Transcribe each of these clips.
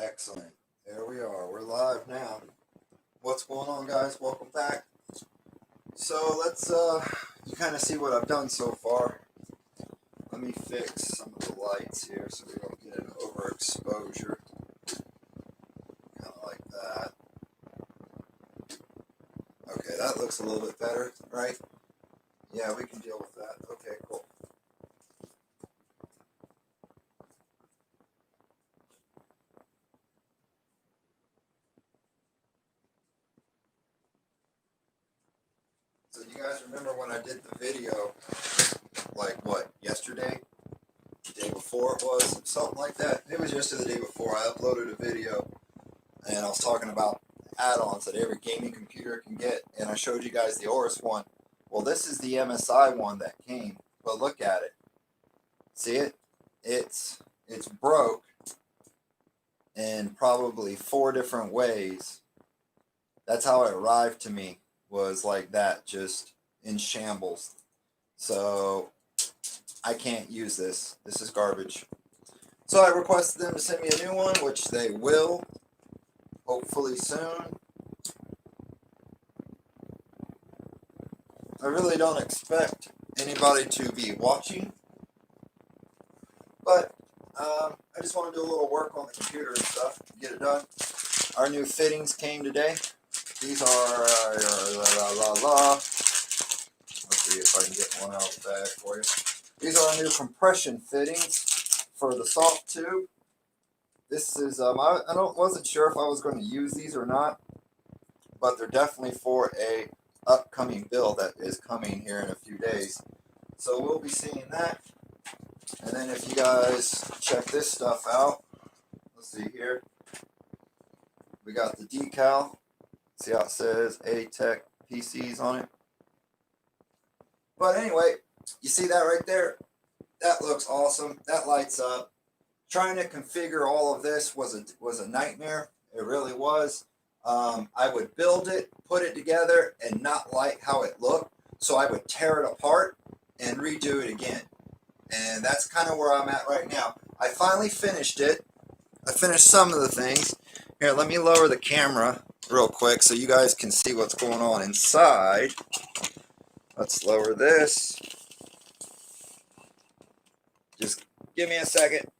Excellent. There we are. We're live now. What's going on, guys? Welcome back. So let's you kind of see what I've done so far. Let me fix some of the lights here so we don't get an overexposure. Kind of like that. Okay, that looks a little bit better, right? Yeah, we can deal with that. Okay, cool. So you guys remember when I did the video, like what, yesterday? The day before it was? Something like that. It was yesterday, the day before. I uploaded a video and I was talking about add-ons that every gaming computer can get, and I showed you guys the Aorus one. Well, this is the MSI one that came, but look at it. See it? It's broke in probably 4 different ways. That's how it arrived to me, was like that, just in shambles. So I can't use this. This is garbage. So I requested them to send me a new one, which they will, hopefully soon. I really don't expect anybody to be watching, but I just want to do a little work on the computer and stuff, get it done. Our new fittings came today. These are, let's see if I can get one out of the bag for you. These are our new compression fittings for the soft tube. This is, I wasn't sure if I was going to use these or not, but they're definitely for a upcoming build that is coming here in a few days. So we'll be seeing that. And then if you guys check this stuff out, let's see here. We got the decal. See how it says TECH PCs on it? But anyway, you see that right there? That looks awesome. That lights up. Trying to configure all of this was a nightmare. It really was. I would build it, put it together, and not like how it looked. So I would tear it apart and redo it again. And that's kind of where I'm at right now. I finally finished it. I finished some of the things. Here, let me lower the camera real quick so you guys can see what's going on inside. Let's lower this. Just give me a second.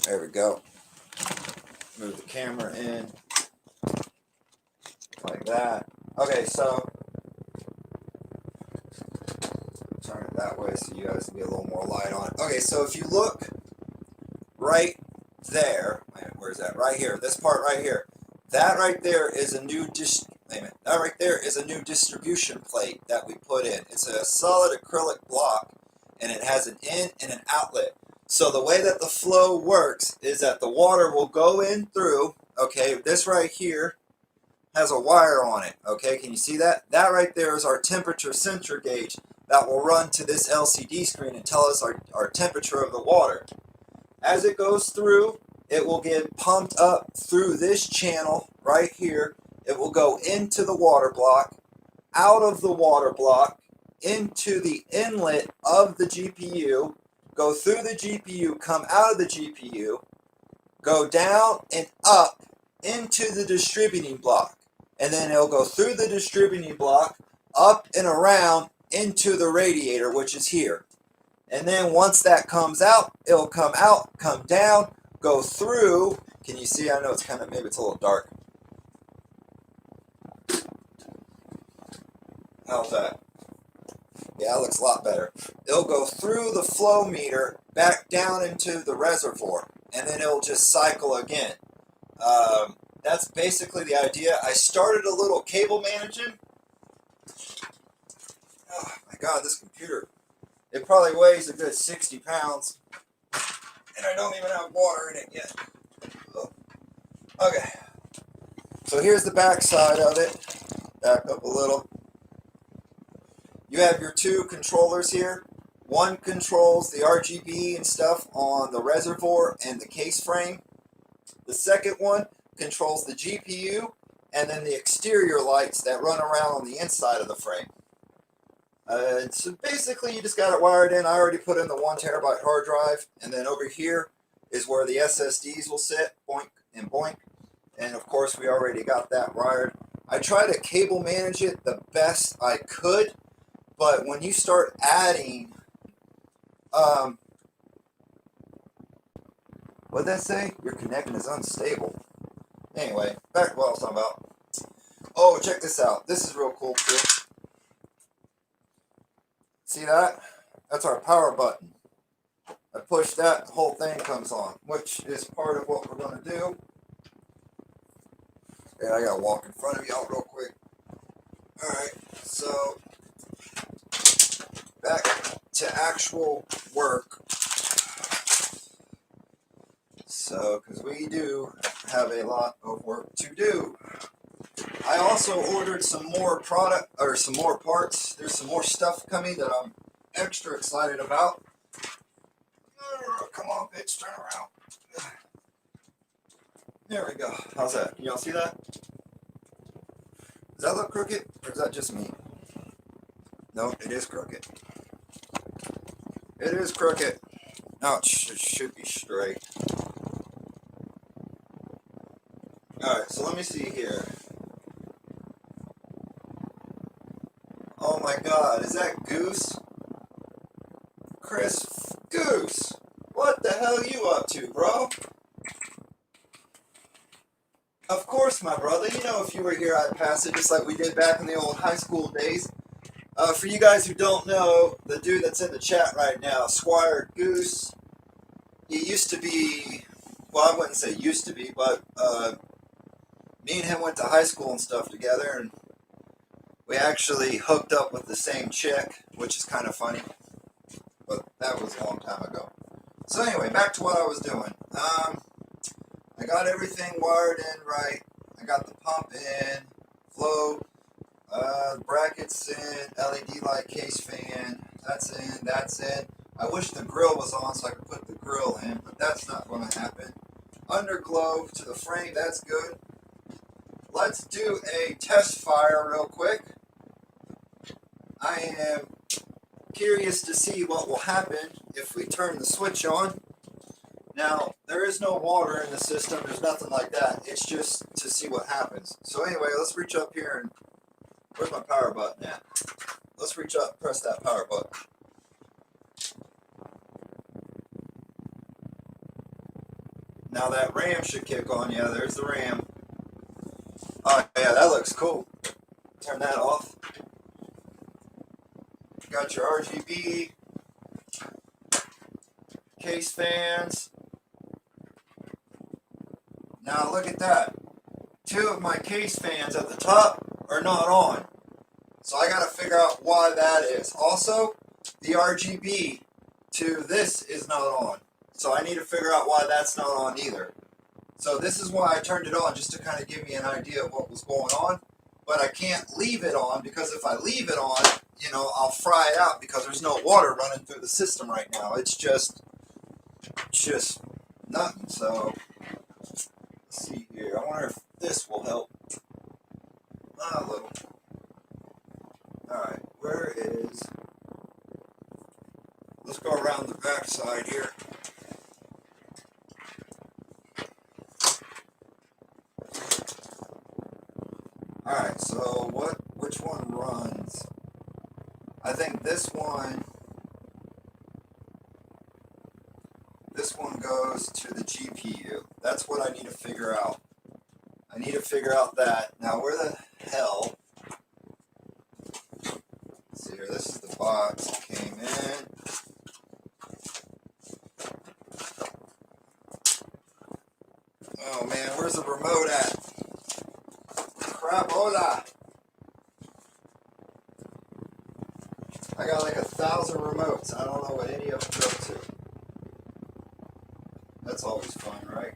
There we go. Move the camera in like that. Okay, so turn it that way so you guys can get a little more light on it. Okay, so if you look right there, where's that? Right here. This part right here. That right there is a new that right there is a new distribution plate that we put in. It's a solid acrylic block, and it has an in and an outlet. So the way that the flow works is that the water will go in through, okay, this right here has a wire on it, okay, can you see that? That right there is our temperature sensor gauge that will run to this LCD screen and tell us our temperature of the water. As it goes through, it will get pumped up through this channel right here. It will go into the water block, out of the water block, into the inlet of the GPU, go through the GPU, come out of the GPU, go down and up into the distributing block. And then it'll go through the distributing block, up and around into the radiator, which is here. And then once that comes out, it'll come out, come down, go through. Can you see? I know it's maybe it's a little dark. How's that? Yeah, it looks a lot better. It'll go through the flow meter back down into the reservoir, and then it'll just cycle again. That's basically the idea. I started a little cable managing. Oh my God, this computer. It probably weighs a good 60 pounds, and I don't even have water in it yet. Okay, so here's the back side of it. Back up a little. You have your 2 controllers here. One controls the RGB and stuff on the reservoir and the case frame. The second one controls the GPU and then the exterior lights that run around on the inside of the frame. So basically, you just got it wired in. I already put in the 1 TB hard drive, and then over here is where the SSDs will sit, boink and boink. And of course, we already got that wired. I try to cable manage it the best I could, but when you start adding, what'd that say? Your connection is unstable. Anyway, back to what I was talking about. Oh, check this out. This is real cool too. See that? That's our power button. I push that, the whole thing comes on, which is part of what we're going to do. Yeah, I got to walk in front of y'all real quick. Alright, so back to actual work. So, because we do have a lot of work to do. I also ordered some more product, or some more parts. There's some more stuff coming that I'm extra excited about. Come on, bitch, turn around. There we go. How's that? Can y'all see that? Does that look crooked, or is that just me? No, it is crooked. It is crooked. No, it should be straight. Alright, so let me see here. Oh my god, is that Goose? Chris Goose! What the hell are you up to, bro? Of course, my brother. You know, if you were here, I'd pass it just like we did back in the old high school days. For you guys who don't know, the dude that's in the chat right now, Squire Goose, he used to be, well, I wouldn't say used to be, but me and him went to high school and stuff together, and we actually hooked up with the same chick, which is kind of funny, but that was a long time ago. So anyway, back to what I was doing. I got everything wired in right. I got the pump in, flow, brackets in, LED light case fan, that's in, that's in. I wish the grill was on so I could put the grill in, but that's not going to happen. Underglow to the frame, that's good. Let's do a test fire real quick. I am curious to see what will happen if we turn the switch on. Now, there is no water in the system, there's nothing like that. It's just to see what happens. So anyway, let's reach up here and, where's my power button at? Let's reach up and press that power button. Now that RAM should kick on. Yeah, there's the RAM. Oh yeah, that looks cool. Turn that off. Got your RGB, case fans. Now look at that. 2 of my case fans at the top are not on. So I gotta figure out why that is. Also, the RGB to this is not on. So I need to figure out why that's not on either. So this is why I turned it on, just to kind of give me an idea of what was going on. But I can't leave it on, because if I leave it on, you know, I'll fry it out because there's no water running through the system right now. It's just nothing. So let's see here. I wonder if this will help. A little. Alright, where is... Let's go around the back side here. Alright, so which one runs? I think this one goes to the GPU. That's what I need to figure out. I need to figure out that. Now, where the hell... Let's see here, this is the box that came in. Oh man, where's the remote at? Crapola! I got like 1,000 remotes. I don't know what any of them go to. That's always fun, right?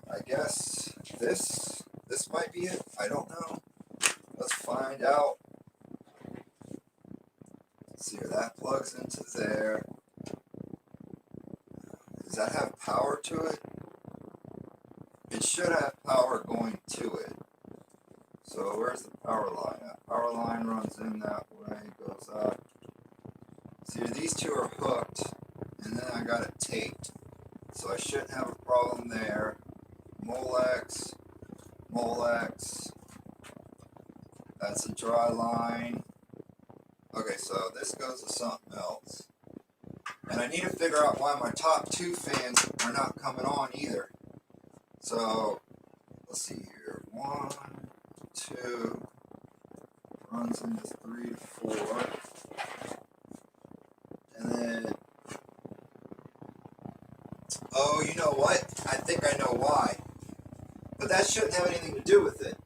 I guess this might be it. I don't know. Let's find out. Let's see here. That plugs into there. Does that have power to it? It should have power going to it. So where's the power line at? Power power line runs in that way, goes up. See, these two are hooked, and then I got it taped. So I shouldn't have a problem there. Molex, Molex. That's a dry line. Okay, so this goes to something else. And I need to figure out why my top two fans are not coming on either. So, let's see here. 1, 2, runs into 3 to 4. And then, oh, you know what? I think I know why. But that shouldn't have anything to do with it.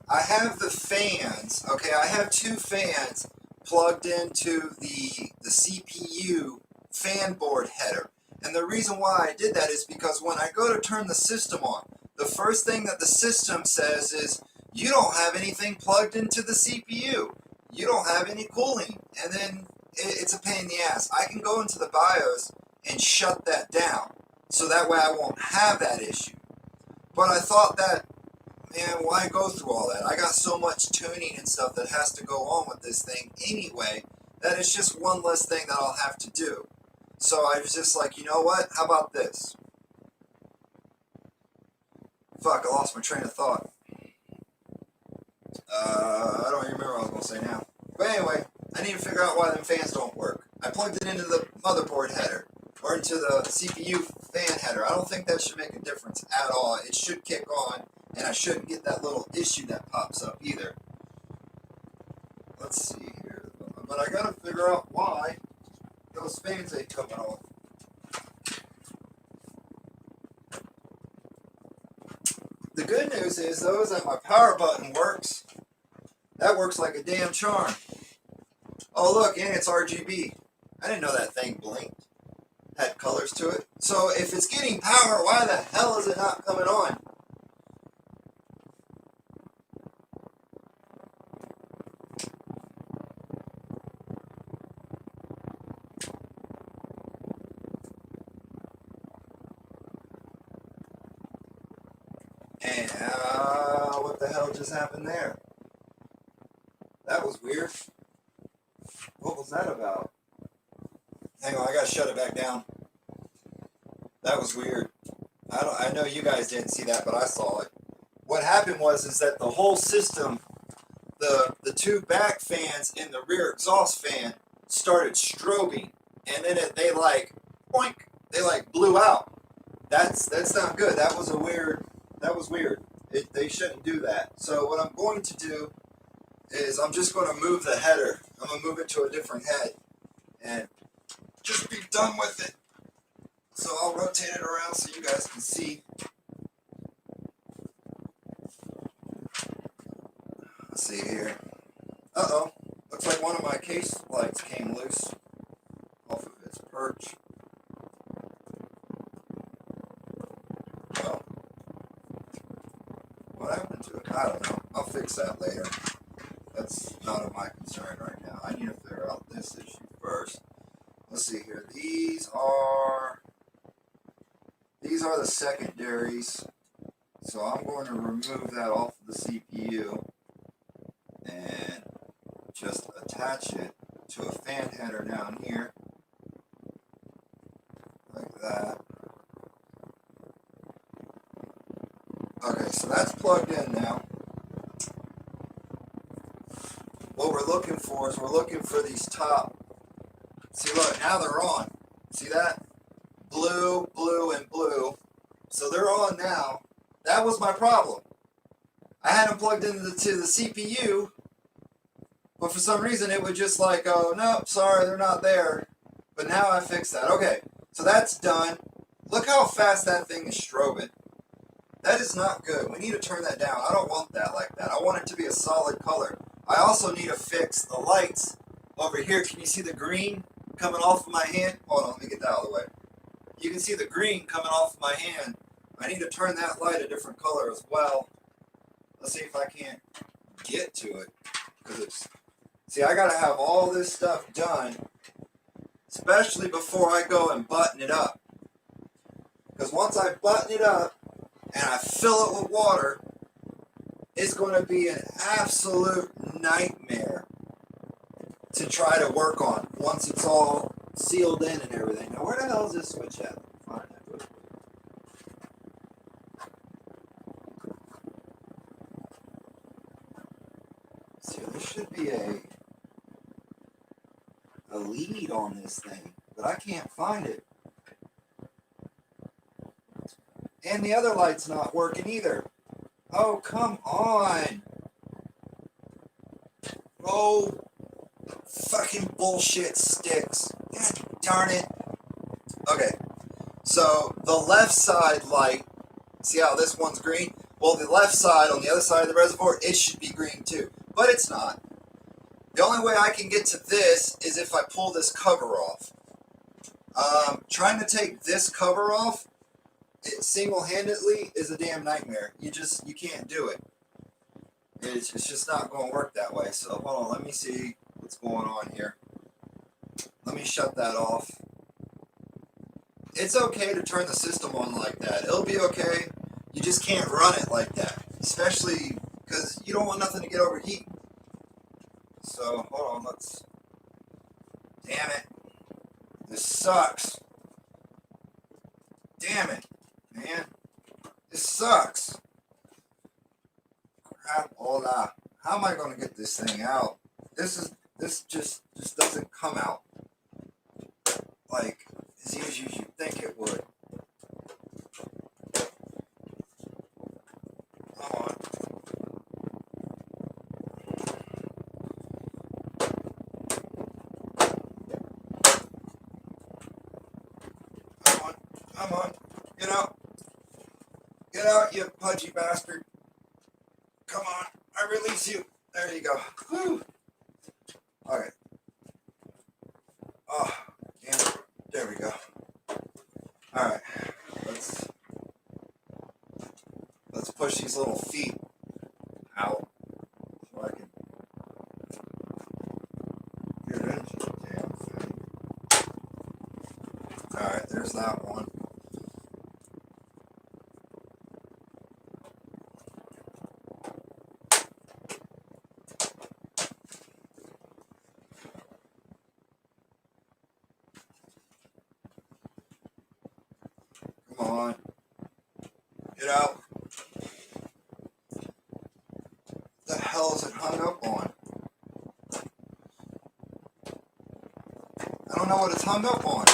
I have the fans, okay, I have two fans plugged into the CPU fan board header. And the reason why I did that is because when I go to turn the system on, the first thing that the system says is, you don't have anything plugged into the CPU. You don't have any cooling. And then it's a pain in the ass. I can go into the BIOS and shut that down. So that way I won't have that issue. But I thought that, man, why go through all that? I got so much tuning and stuff that has to go on with this thing anyway, that it's just one less thing that I'll have to do. So I was just like, you know what? How about this? Fuck, I lost my train of thought. I don't even remember what I was going to say now. But anyway, I need to figure out why them fans don't work. I plugged it into the motherboard header, or into the CPU fan header. I don't think that should make a difference at all. It should kick on, and I shouldn't get that little issue that pops up either. Let's see here. But I gotta figure out why those fans ain't coming on. The good news is, though, is that my power button works. That works like a damn charm. Oh, look, and it's RGB. I didn't know that thing blinked. Had colors to it. So if it's getting power, why the hell is it not coming on? And what the hell just happened there? That was weird. What was that about? Hang on, I gotta shut it back down. That was weird. I know you guys didn't see that, but I saw it. What happened was that the whole system, the two back fans and the rear exhaust fan started strobing, and then they like boink, they like blew out. That's not good. That was weird. They shouldn't do that. So what I'm going to do is I'm just going to move the header. I'm going to move it to a different head and just be done with it. So I'll rotate it around so you guys can see. Let's see here. Uh-oh. Looks like one of my case lights came loose off of its perch. Well, what happened to it? I don't know. I'll fix that later. That's not of my concern right now. I need to figure out this issue first. Let's see here. These are the secondaries. So I'm going to remove that off of the CPU and just attach it to a fan header down here. Like that. Okay, so that's plugged in now. What we're looking for is we're looking for these top. See, look, now they're on. See that? Blue, blue, and blue. So they're on now. That was my problem. I had them plugged into the CPU, but for some reason it would just like, oh, no, sorry, they're not there. But now I fixed that. Okay, so that's done. Look how fast that thing is strobing. That is not good. We need to turn that down. I don't want that like that. I want it to be a solid color. I also need to fix the lights over here. Can you see the green coming off of my hand? Hold on, let me get that out of the way. You can see the green coming off of my hand. I need to turn that light a different color as well. Let's see if I can't get to it. See, I gotta have all this stuff done, especially before I go and button it up. Because once I button it up and I fill it with water, is going to be an absolute nightmare to try to work on once it's all sealed in and everything. Now, where the hell is this switch at? Find that real quick. See, there should be a lead on this thing, but I can't find it. And the other light's not working either. Oh, come on. Oh, fucking bullshit sticks. God darn it. Okay, so the left side light, see how this one's green? Well, the left side on the other side of the reservoir, it should be green too, but it's not. The only way I can get to this is if I pull this cover off. Trying to take this cover off, it single-handedly is a damn nightmare. You can't do it. It's just not going to work that way. So hold on, let me see what's going on here. Let me shut that off. It's okay to turn the system on like that. It'll be okay. You just can't run it like that, especially because you don't want nothing to get overheat. So hold on, let's. Damn it! This sucks. Damn it, man! This sucks. Crap! Hola. How am I going to get this thing out? This just doesn't come out like as easy as you think it would. Come on. Come on. Get out. Get out, you pudgy bastard. Come on. I release you. There you go. Whew. Alright. Oh, damn it. There we go. Alright. Let's push these little feet out so I can get into the damn thing. Alright, there's that one. Come on. Get out. The hell is it hung up on? I don't know what it's hung up on.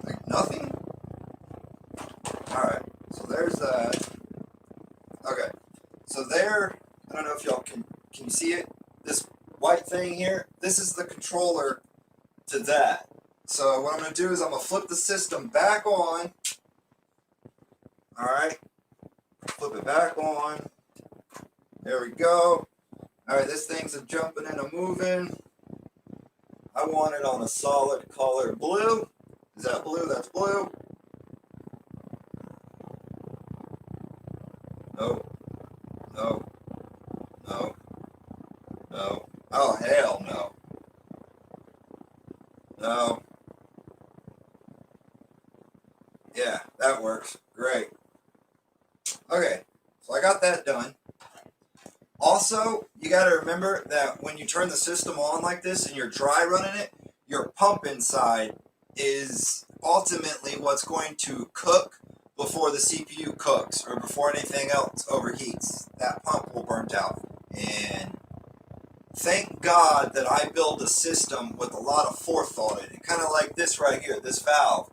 Like nothing? Alright, so there's that. Okay, so there, I don't know if y'all can you see it? This white thing here, this is the controller to that. So what I'm going to do is I'm going to flip the system back on. Alright, flip it back on. There we go. Alright, this thing's a jumping and a moving. I want it on a solid color blue. Is that blue? That's blue. No. No. No. No. Oh, hell no. No. Yeah, that works. Great. Okay, so I got that done. Also, you got to remember that when you turn the system on like this and you're dry running it, your pump inside is ultimately what's going to cook before the CPU cooks or before anything else overheats. That pump will burn out. And thank God that I build a system with a lot of forethought in it. Kind of like this right here, this valve.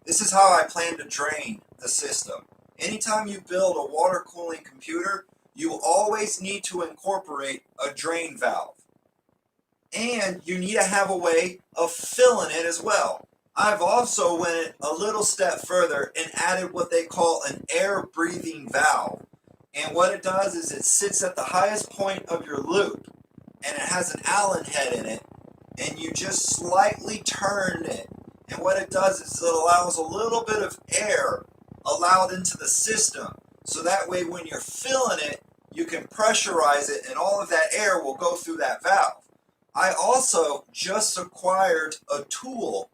This is how I plan to drain the system. Anytime you build a water cooling computer, you always need to incorporate a drain valve. And you need to have a way of filling it as well. I've also went a little step further and added what they call an air breathing valve. And what it does is it sits at the highest point of your loop and it has an Allen head in it and you just slightly turn it. And what it does is it allows a little bit of air allowed into the system. So that way when you're filling it, you can pressurize it and all of that air will go through that valve. I also just acquired a tool,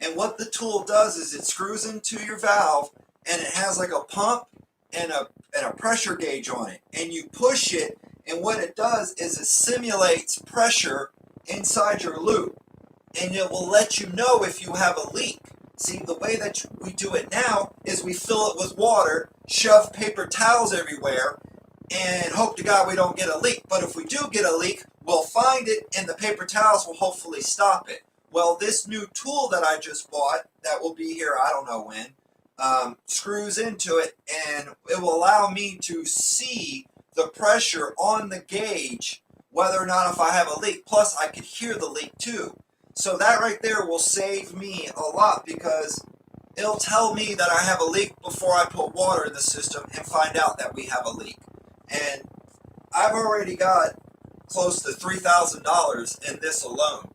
and what the tool does is it screws into your valve and it has like a pump and a pressure gauge on it, and you push it, and what it does is it simulates pressure inside your loop, and it will let you know if you have a leak. See, the way that we do it now is we fill it with water, shove paper towels everywhere, and hope to God we don't get a leak. But if we do get a leak, we'll find it, and the paper towels will hopefully stop it. Well, this new tool that I just bought, that will be here I don't know when, screws into it, and it will allow me to see the pressure on the gauge, whether or not if I have a leak. Plus, I could hear the leak too. So that right there will save me a lot, because it'll tell me that I have a leak before I put water in the system and find out that we have a leak. And I've already got close to $3,000 in this alone.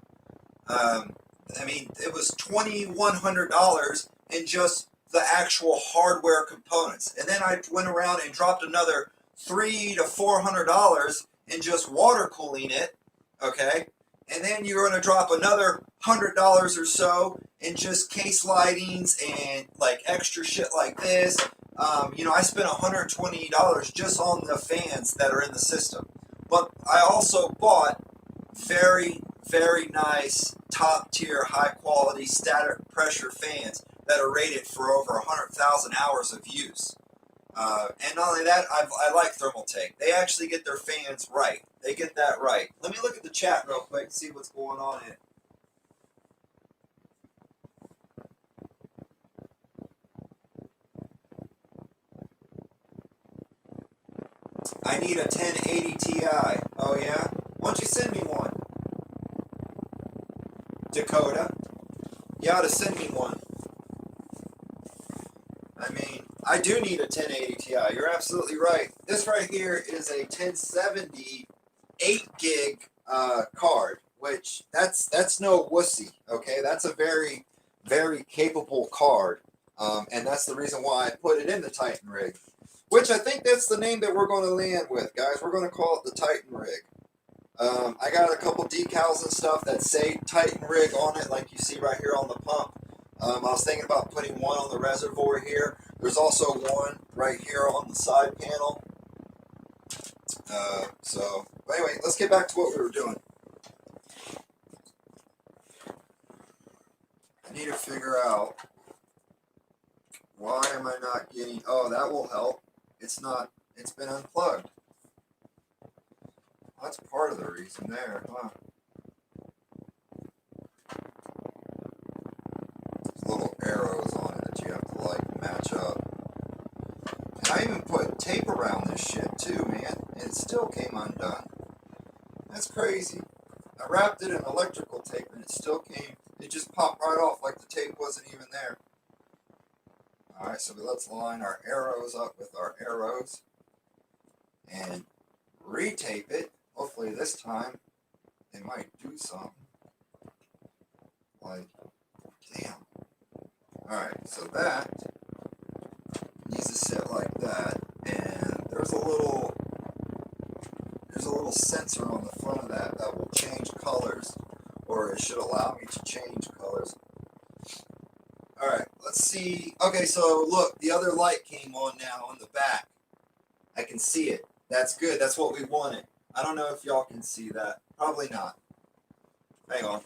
I mean, it was $2,100 in just the actual hardware components. And then I went around and dropped another $300 to $400 in just water cooling it, okay? And then you're going to drop another $100 or so in just case lightings and like extra shit like this. You know, I spent $120 just on the fans that are in the system. But I also bought very, very nice, top tier, high quality static pressure fans that are rated for over 100,000 hours of use. And not only that, I like Thermaltake. They actually get their fans right. They get that right. Let me look at the chat real quick and see what's going on in it. I need a 1080 Ti. Oh yeah? Why don't you send me one? Dakota. You ought to send me one. I mean, I do need a 1080 Ti. You're absolutely right. This right here is a 1070 8 gig card, which that's no wussy. Okay, that's a very, very capable card, and that's the reason why I put it in the Titan rig. Which I think that's the name that we're going to land with, guys. We're going to call it the Titan rig. I got a couple decals and stuff that say Titan rig on it, like you see right here on the pump. I was thinking about putting one on the reservoir here. There's also one right here on the side panel. But anyway, let's get back to what we were doing. I need to figure out, why am I not getting, oh, that will help. It's been unplugged. That's part of the reason there, huh? There's little arrows on it that you have to like match up. And I even put tape around this shit too, man. And it still came undone. That's crazy. I wrapped it in electrical tape and it still came, it just popped right off like the tape wasn't even there. Alright, so let's line our arrows up with our arrows and retape it. Hopefully this time it might do something. Like, damn. Alright, so that needs to sit like that, and there's a little sensor on the front of that that will change colors, or it should allow me to change colors. Alright, let's see. Okay, so look, the other light came on now on the back. I can see it. That's good. That's what we wanted. I don't know if y'all can see that. Probably not. Hang on.